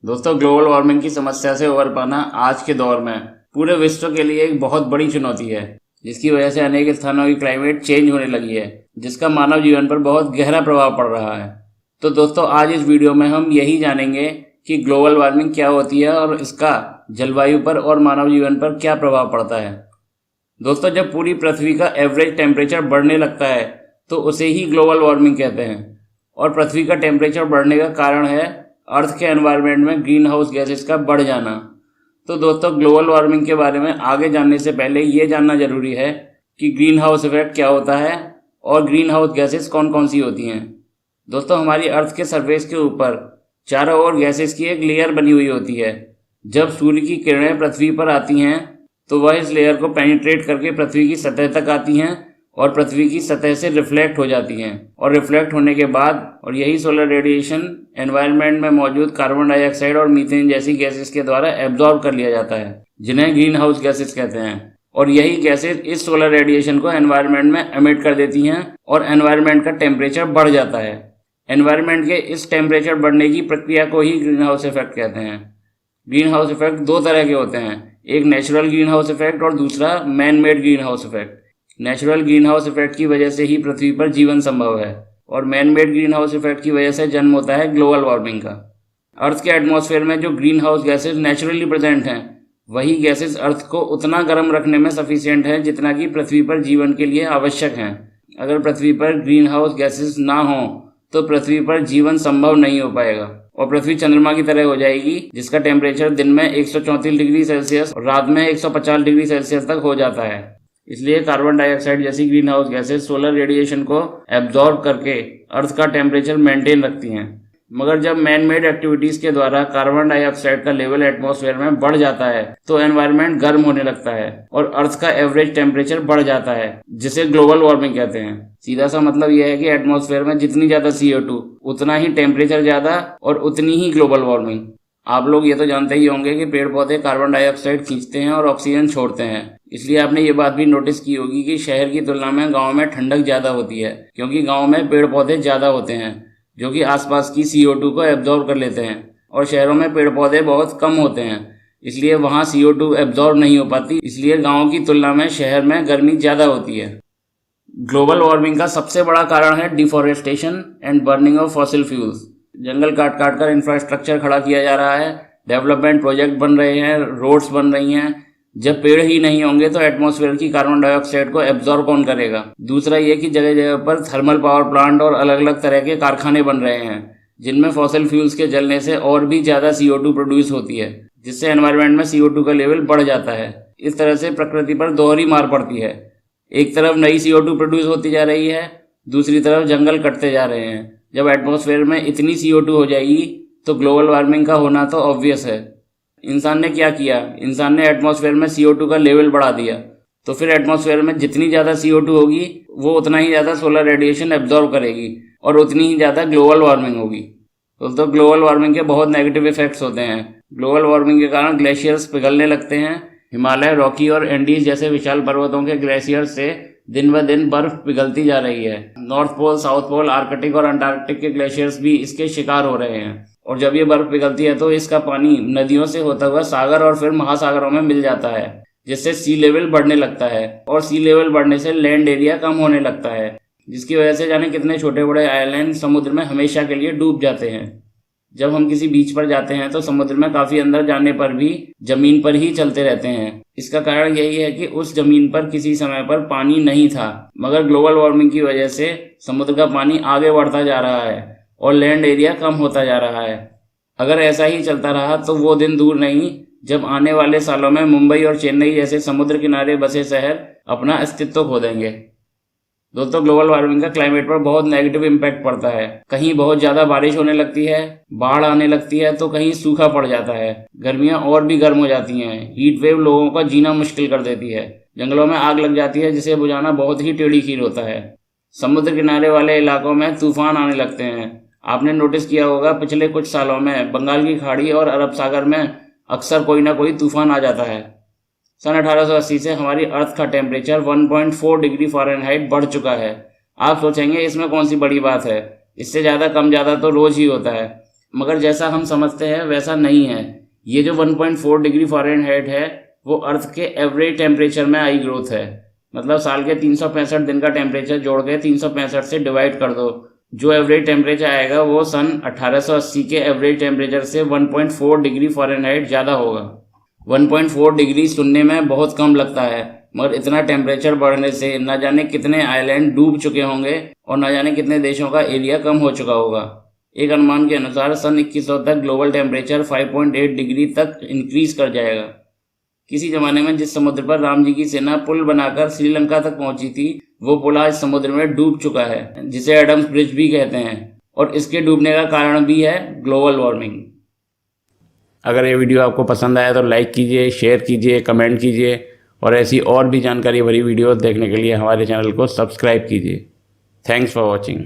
दोस्तों, global warming की समस्या से उबर पाना आज के दौर में पूरे विश्व के लिए एक बहुत बड़ी चुनौती है, जिसकी वजह से अनेक स्थानों की क्लाइमेट चेंज होने लगी है, जिसका मानव जीवन पर बहुत गहरा प्रभाव पड़ रहा है। तो दोस्तों, आज इस वीडियो में हम यही जानेंगे कि ग्लोबल वार्मिंग क्या होती है और इसका जलवायु पर और मानव जीवन पर क्या प्रभाव पड़ता है। दोस्तों, जब पूरी पृथ्वी का एवरेज टेम्परेचर बढ़ने लगता है तो उसे ही ग्लोबल वार्मिंग कहते हैं। और पृथ्वी का टेम्परेचर बढ़ने का कारण है अर्थ के एनवायरनमेंट में ग्रीन हाउस गैसेस का बढ़ जाना। तो दोस्तों, ग्लोबल वार्मिंग के बारे में आगे जानने से पहले ये जानना जरूरी है कि ग्रीन हाउस इफेक्ट क्या होता है और ग्रीन हाउस गैसेस कौन कौन सी होती हैं। दोस्तों, हमारी अर्थ के सरफेस के ऊपर चारों ओर गैसेस की एक लेयर बनी हुई होती है। जब सूर्य की किरणें पृथ्वी पर आती हैं तो वह इस लेयर को पेनिट्रेट करके पृथ्वी की सतह तक आती हैं और पृथ्वी की सतह से रिफ्लेक्ट हो जाती हैं, और रिफ्लेक्ट होने के बाद और यही सोलर रेडिएशन एनवायरनमेंट में मौजूद कार्बन डाइऑक्साइड और मीथेन जैसी गैसेस के द्वारा एब्जॉर्ब कर लिया जाता है, जिन्हें ग्रीन हाउस गैसेस कहते हैं। और यही गैसेस इस सोलर रेडिएशन को एनवायरनमेंट में एमिट कर देती हैं और एनवायरनमेंट का टेम्परेचर बढ़ जाता है। एनवायरनमेंट के इस टेम्परेचर बढ़ने की प्रक्रिया को ही ग्रीन हाउस इफेक्ट कहते हैं। ग्रीन हाउस इफेक्ट दो तरह के होते हैं, एक नेचुरल ग्रीन हाउस इफेक्ट और दूसरा man made green house effect. Natural green house effect की वजह से ही पृथ्वी पर जीवन संभव है और man made green house effect की वजह से जन्म होता है ग्लोबल वार्मिंग का। अर्थ के एटमॉस्फेयर में जो green house gases naturally present हैं, वही गैसेज अर्थ को उतना गर्म रखने में सफिशिएंट है जितना कि पृथ्वी पर जीवन के लिए आवश्यक हैं। अगर पृथ्वी पर ग्रीन हाउस गैसेज ना हो तो पृथ्वी पर जीवन संभव नहीं हो पाएगा और पृथ्वी चंद्रमा की तरह हो जाएगी, जिसका टेम्परेचर दिन में 134 डिग्री सेल्सियस और रात में 150 डिग्री सेल्सियस तक हो जाता है। इसलिए कार्बन डाइऑक्साइड जैसी green house gases solar radiation को एब्जॉर्ब करके अर्थ का टेम्परेचर मेंटेन रखती हैं। मगर जब मैन मेड एक्टिविटीज के द्वारा कार्बन डाइऑक्साइड का लेवल एटमॉस्फेयर में बढ़ जाता है तो एनवायरनमेंट गर्म होने लगता है और अर्थ का एवरेज टेम्परेचर बढ़ जाता है, जिसे ग्लोबल वार्मिंग कहते हैं। सीधा सा मतलब यह है कि एटमॉस्फेयर में जितनी ज्यादा CO2 उतना ही टेम्परेचर ज्यादा और उतनी ही ग्लोबल वार्मिंग। आप लोग ये तो जानते ही होंगे कि पेड़ पौधे कार्बन डाइऑक्साइड खींचते हैं और ऑक्सीजन छोड़ते हैं। इसलिए आपने ये बात भी नोटिस की होगी कि शहर की तुलना में गांव में ठंडक ज्यादा होती है, क्योंकि गांव में पेड़ पौधे ज्यादा होते हैं जो कि आसपास की CO2 को एब्जॉर्ब कर लेते हैं, और शहरों में पेड़ पौधे बहुत कम होते हैं, इसलिए वहां CO2 एब्जॉर्ब नहीं हो पाती। इसलिए गाँव की तुलना में शहर में गर्मी ज्यादा होती है। ग्लोबल वार्मिंग का सबसे बड़ा कारण है deforestation and burning of fossil fuels. जंगल काट काट कर इंफ्रास्ट्रक्चर खड़ा किया जा रहा है, डेवलपमेंट प्रोजेक्ट बन रहे हैं, रोड्स बन रही हैं। जब पेड़ ही नहीं होंगे तो एटमॉस्फेयर की कार्बन डाइऑक्साइड को एब्जॉर्ब कौन करेगा। दूसरा ये कि जगह जगह पर थर्मल पावर प्लांट और अलग अलग तरह के कारखाने बन रहे हैं, जिनमें फॉसिल फ्यूल्स के जलने से और भी ज्यादा CO2 प्रोड्यूस होती है, जिससे एनवायरनमेंट में CO2 का लेवल बढ़ जाता है। इस तरह से प्रकृति पर दोहरी मार पड़ती है। एक तरफ नई CO2 प्रोड्यूस होती जा रही है, दूसरी तरफ जंगल कटते जा रहे हैं। जब एटमॉस्फेयर में इतनी CO2 हो जाएगी तो ग्लोबल वार्मिंग का होना तो ऑब्वियस है। इंसान ने क्या किया, इंसान ने एटमॉस्फेयर में CO2 का लेवल बढ़ा दिया, तो फिर एटमॉस्फेयर में जितनी ज़्यादा CO2 होगी वो उतना ही ज़्यादा सोलर रेडिएशन एब्जॉर्ब करेगी और उतनी ही ज़्यादा ग्लोबल वार्मिंग होगी। तो ग्लोबल वार्मिंग के बहुत नेगेटिव इफेक्ट्स होते हैं। ग्लोबल वार्मिंग के कारण ग्लेशियर्स पिघलने लगते हैं। हिमालय, रॉकी और एंडीज जैसे विशाल पर्वतों के ग्लेशियर्स से दिन ब दिन बर्फ पिघलती जा रही है। North Pole, South Pole, Arctic और अंटार्कटिक के ग्लेशियर्स भी इसके शिकार हो रहे हैं। और जब ये बर्फ पिघलती है तो इसका पानी नदियों से होता हुआ सागर और फिर महासागरों में मिल जाता है, जिससे सी लेवल बढ़ने लगता है, और सी लेवल बढ़ने से लैंड एरिया कम होने लगता है, जिसकी वजह से जाने कितने छोटे बड़े आइलैंड समुद्र में हमेशा के लिए डूब जाते हैं। जब हम किसी बीच पर जाते हैं तो समुद्र में काफी अंदर जाने पर भी जमीन पर ही चलते रहते हैं। इसका कारण यही है कि उस जमीन पर किसी समय पर पानी नहीं था, मगर ग्लोबल वार्मिंग की वजह से समुद्र का पानी आगे बढ़ता जा रहा है और लैंड एरिया कम होता जा रहा है। अगर ऐसा ही चलता रहा तो वो दिन दूर नहीं जब आने वाले सालों में मुंबई और चेन्नई जैसे समुद्र किनारे बसे शहर अपना अस्तित्व खो देंगे। दोस्तों, ग्लोबल वार्मिंग का क्लाइमेट पर बहुत नेगेटिव इम्पैक्ट पड़ता है। कहीं बहुत ज्यादा बारिश होने लगती है, बाढ़ आने लगती है, तो कहीं सूखा पड़ जाता है। गर्मियां और भी गर्म हो जाती हैं। हीट वेव लोगों का जीना मुश्किल कर देती है। जंगलों में आग लग जाती है, जिसे बुझाना बहुत ही टेढ़ी खीर होता है। समुद्र किनारे वाले इलाकों में तूफान आने लगते हैं। आपने नोटिस किया होगा पिछले कुछ सालों में बंगाल की खाड़ी और अरब सागर में अक्सर कोई ना कोई तूफान आ जाता है। सन 1880 से हमारी अर्थ का टेम्परेचर 1.4 डिग्री फ़ारेनहाइट बढ़ चुका है। आप सोचेंगे इसमें कौन सी बड़ी बात है, इससे ज़्यादा कम ज़्यादा तो रोज ही होता है। मगर जैसा हम समझते हैं वैसा नहीं है। ये जो 1.4 डिग्री फ़ारेनहाइट है वो अर्थ के एवरेज टेम्परेचर में आई ग्रोथ है। मतलब साल के 365 दिन का टेम्परेचर जोड़ के 365 से डिवाइड कर दो, जो एवरेज टेम्परेचर आएगा वो सन 1880 के एवरेज टेम्परेचर से 1.4 डिग्री फ़ारेनहाइट ज़्यादा होगा। 1.4 डिग्री सुनने में बहुत कम लगता है, मगर इतना टेम्परेचर बढ़ने से न जाने कितने आइलैंड डूब चुके होंगे और न जाने कितने देशों का एरिया कम हो चुका होगा। एक अनुमान के अनुसार सन 2100 तक ग्लोबल टेम्परेचर 5.8 डिग्री तक इंक्रीज कर जाएगा। किसी ज़माने में जिस समुद्र पर राम जी की सेना पुल बनाकर श्रीलंका तक पहुंची थी, वो पुल आज समुद्र में डूब चुका है, जिसे एडम्स ब्रिज भी कहते हैं, और इसके डूबने का कारण भी है ग्लोबल वार्मिंग। अगर ये वीडियो आपको पसंद आया तो लाइक कीजिए, शेयर कीजिए, कमेंट कीजिए, और ऐसी और भी जानकारी भरी वीडियो देखने के लिए हमारे चैनल को सब्सक्राइब कीजिए। Thanks for watching.